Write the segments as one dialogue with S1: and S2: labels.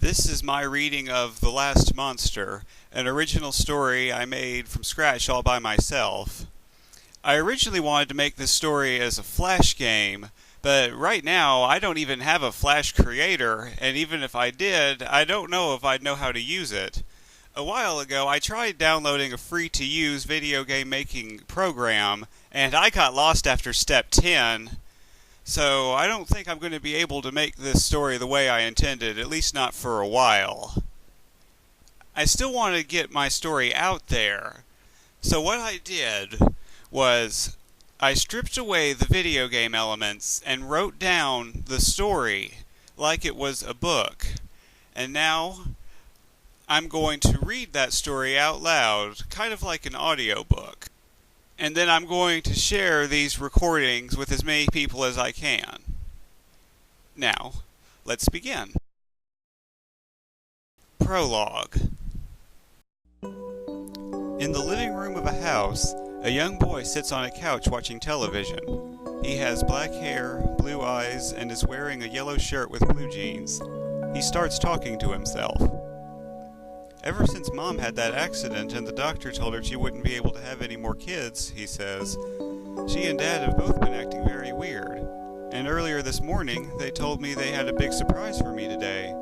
S1: This is my reading of The Last Monster, an original story I made from scratch all by myself. I originally wanted to make this story as a Flash game, but right now I don't even have a Flash creator, and even if I did, I don't know if I'd know how to use it. A while ago, I tried downloading a free-to-use video game making program, and I got lost after step 10. So I don't think I'm going to be able to make this story the way I intended, at least not for a while. I still want to get my story out there. So what I did was I stripped away the video game elements and wrote down the story like it was a book. And now I'm going to read that story out loud, kind of like an audiobook. And then I'm going to share these recordings with as many people as I can. Now, let's begin. Prologue. In the living room of a house, a young boy sits on a couch watching television. He has black hair, blue eyes, and is wearing a yellow shirt with blue jeans. He starts talking to himself. Ever since Mom had that accident and the doctor told her she wouldn't be able to have any more kids, he says, she and Dad have both been acting very weird. And earlier this morning, they told me they had a big surprise for me today.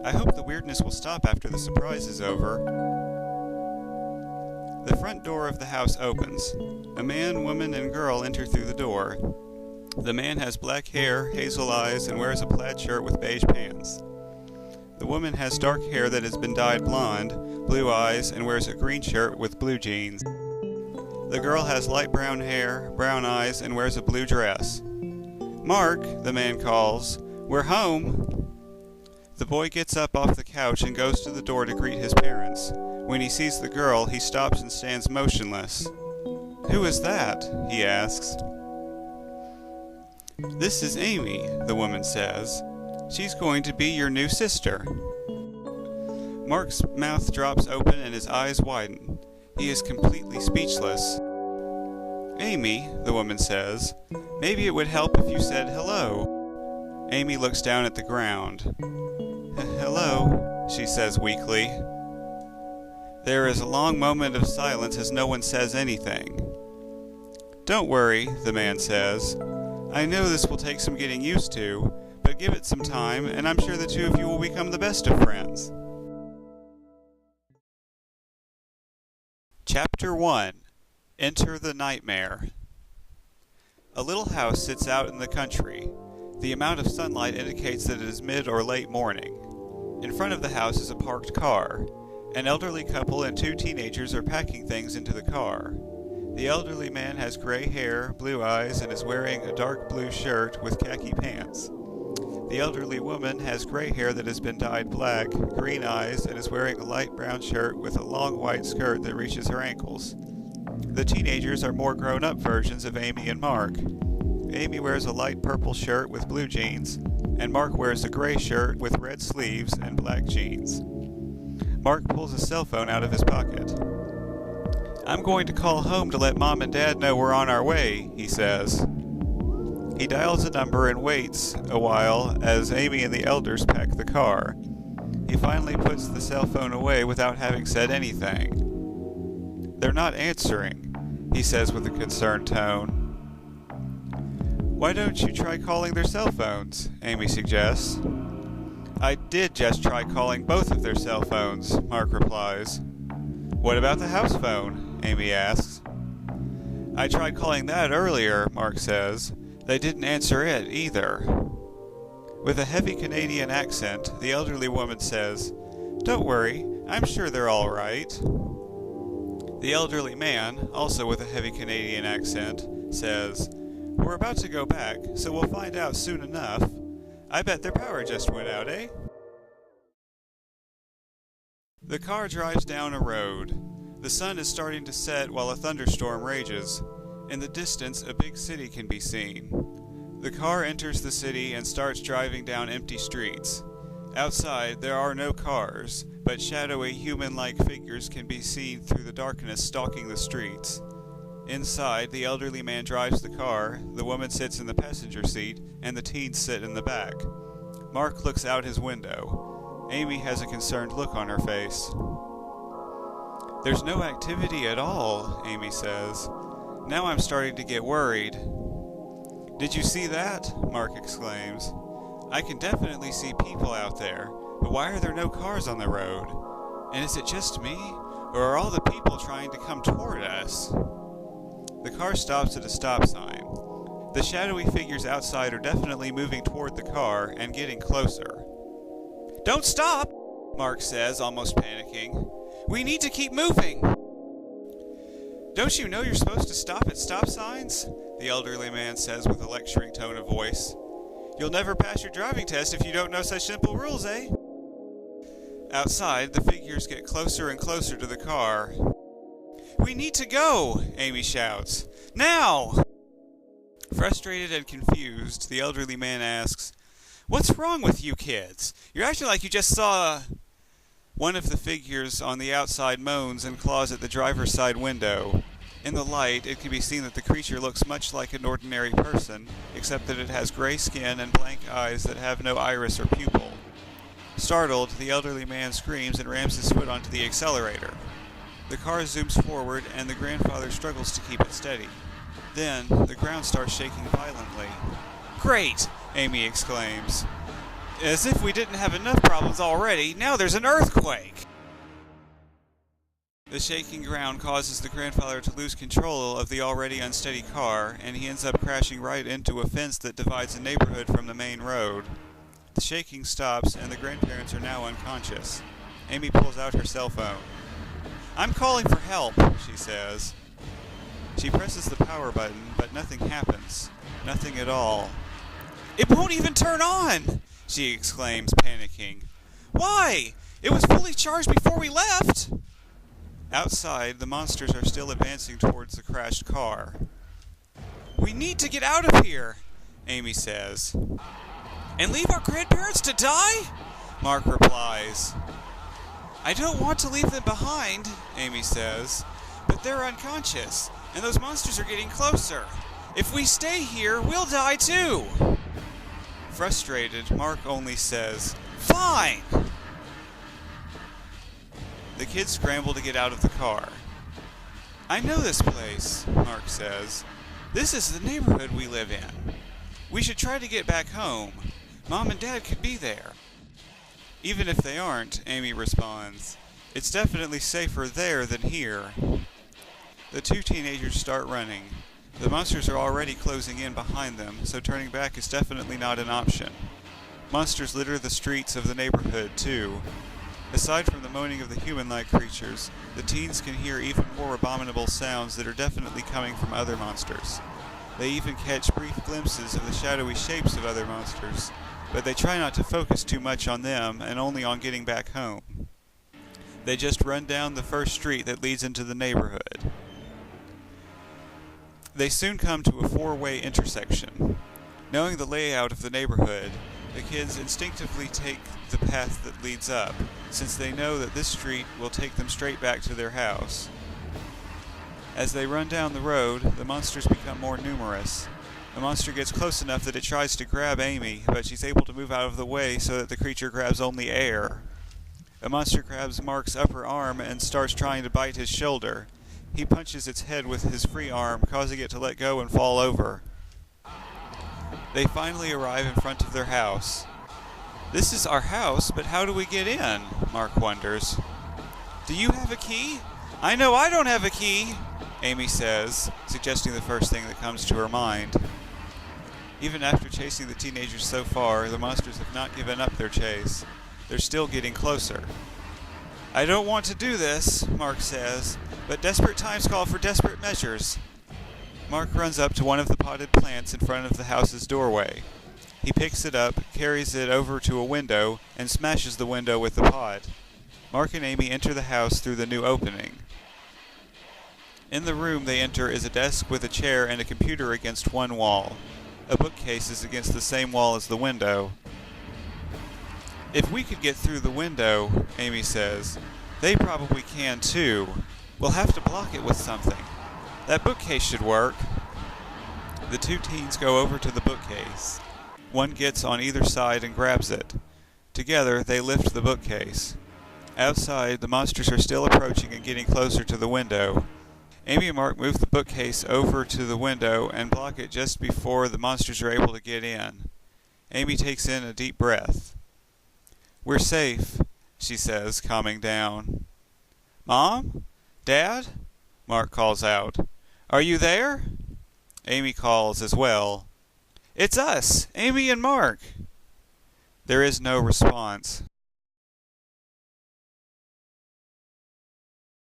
S1: I hope the weirdness will stop after the surprise is over. The front door of the house opens. A man, woman, and girl enter through the door. The man has black hair, hazel eyes, and wears a plaid shirt with beige pants. The woman has dark hair that has been dyed blonde, blue eyes, and wears a green shirt with blue jeans. The girl has light brown hair, brown eyes, and wears a blue dress. "Mark," the man calls, "we're home." The boy gets up off the couch and goes to the door to greet his parents. When he sees the girl, he stops and stands motionless. "Who is that?" he asks. "This is Amy," the woman says. "She's going to be your new sister." Mark's mouth drops open and his eyes widen. He is completely speechless. "Amy," the woman says, "maybe it would help if you said hello." Amy looks down at the ground. "Hello," she says weakly. There is a long moment of silence as no one says anything. "Don't worry," the man says. "I know this will take some getting used to, but give it some time, and I'm sure the two of you will become the best of friends." Chapter 1. Enter the Nightmare. A little house sits out in the country. The amount of sunlight indicates that it is mid or late morning. In front of the house is a parked car. An elderly couple and two teenagers are packing things into the car. The elderly man has gray hair, blue eyes, and is wearing a dark blue shirt with khaki pants. The elderly woman has gray hair that has been dyed black, green eyes, and is wearing a light brown shirt with a long white skirt that reaches her ankles. The teenagers are more grown-up versions of Amy and Mark. Amy wears a light purple shirt with blue jeans, and Mark wears a gray shirt with red sleeves and black jeans. Mark pulls a cell phone out of his pocket. "I'm going to call home to let Mom and Dad know we're on our way," he says. He dials a number and waits a while as Amy and the elders pack the car. He finally puts the cell phone away without having said anything. "They're not answering," he says with a concerned tone. "Why don't you try calling their cell phones?" Amy suggests. "I did just try calling both of their cell phones," Mark replies. "What about the house phone?" Amy asks. "I tried calling that earlier," Mark says. "They didn't answer it either." With a heavy Canadian accent, the elderly woman says, "Don't worry, I'm sure they're all right." The elderly man, also with a heavy Canadian accent, says, "We're about to go back, so we'll find out soon enough. I bet their power just went out, eh?" The car drives down a road. The sun is starting to set while a thunderstorm rages. In the distance, a big city can be seen. The car enters the city and starts driving down empty streets. Outside, there are no cars, but shadowy human-like figures can be seen through the darkness stalking the streets. Inside, the elderly man drives the car, the woman sits in the passenger seat, and the teens sit in the back. Mark looks out his window. Amy has a concerned look on her face. There's no activity at all, Amy says. Now I'm starting to get worried. Did you see that? Mark exclaims. I can definitely see people out there, but why are there no cars on the road? And is it just me, or are all the people trying to come toward us? The car stops at a stop sign. The shadowy figures outside are definitely moving toward the car and getting closer. Don't stop, Mark says, almost panicking. We need to keep moving. Don't you know you're supposed to stop at stop signs? The elderly man says with a lecturing tone of voice. You'll never pass your driving test if you don't know such simple rules, eh? Outside, the figures get closer and closer to the car. We need to go, Amy shouts. Now! Frustrated and confused, the elderly man asks, What's wrong with you kids? You're acting like you just saw... One of the figures on the outside moans and claws at the driver's side window. In the light, it can be seen that the creature looks much like an ordinary person, except that it has gray skin and blank eyes that have no iris or pupil. Startled, the elderly man screams and rams his foot onto the accelerator. The car zooms forward, and the grandfather struggles to keep it steady. Then, the ground starts shaking violently. Great! Amy exclaims. As if we didn't have enough problems already, now there's an earthquake! The shaking ground causes the grandfather to lose control of the already unsteady car, and he ends up crashing right into a fence that divides the neighborhood from the main road. The shaking stops, and the grandparents are now unconscious. Amy pulls out her cell phone. I'm calling for help, she says. She presses the power button, but nothing happens. Nothing at all. It won't even turn on! She exclaims, panicking. Why? It was fully charged before we left! Outside, the monsters are still advancing towards the crashed car. We need to get out of here, Amy says. And leave our grandparents to die? Mark replies. I don't want to leave them behind, Amy says, but they're unconscious, and those monsters are getting closer. If we stay here, we'll die too. Frustrated, Mark only says, Fine! The kids scramble to get out of the car. I know this place, Mark says. This is the neighborhood we live in. We should try to get back home. Mom and Dad could be there. Even if they aren't, Amy responds. It's definitely safer there than here. The two teenagers start running. The monsters are already closing in behind them, so turning back is definitely not an option. Monsters litter the streets of the neighborhood, too. Aside from the moaning of the human-like creatures, the teens can hear even more abominable sounds that are definitely coming from other monsters. They even catch brief glimpses of the shadowy shapes of other monsters, but they try not to focus too much on them and only on getting back home. They just run down the first street that leads into the neighborhood. They soon come to a four-way intersection. Knowing the layout of the neighborhood, the kids instinctively take the path that leads up, since they know that this street will take them straight back to their house. As they run down the road, the monsters become more numerous. A monster gets close enough that it tries to grab Amy, but she's able to move out of the way so that the creature grabs only air. A monster grabs Mark's upper arm and starts trying to bite his shoulder. He punches its head with his free arm, causing it to let go and fall over. They finally arrive in front of their house. This is our house, but how do we get in? Mark wonders. Do you have a key? I know I don't have a key, Amy says, suggesting the first thing that comes to her mind. Even after chasing the teenagers so far, the monsters have not given up their chase. They're still getting closer. I don't want to do this, Mark says, but desperate times call for desperate measures. Mark runs up to one of the potted plants in front of the house's doorway. He picks it up, carries it over to a window, and smashes the window with the pot. Mark and Amy enter the house through the new opening. In the room they enter is a desk with a chair and a computer against one wall. A bookcase is against the same wall as the window. If we could get through the window, Amy says, they probably can too. We'll have to block it with something. That bookcase should work. The two teens go over to the bookcase. One gets on either side and grabs it. Together, they lift the bookcase. Outside, the monsters are still approaching and getting closer to the window. Amy and Mark move the bookcase over to the window and block it just before the monsters are able to get in. Amy takes in a deep breath. "We're safe," she says, calming down. "Mom? Dad?" Mark calls out. "Are you there?" Amy calls as well. "It's us, Amy and Mark." There is no response.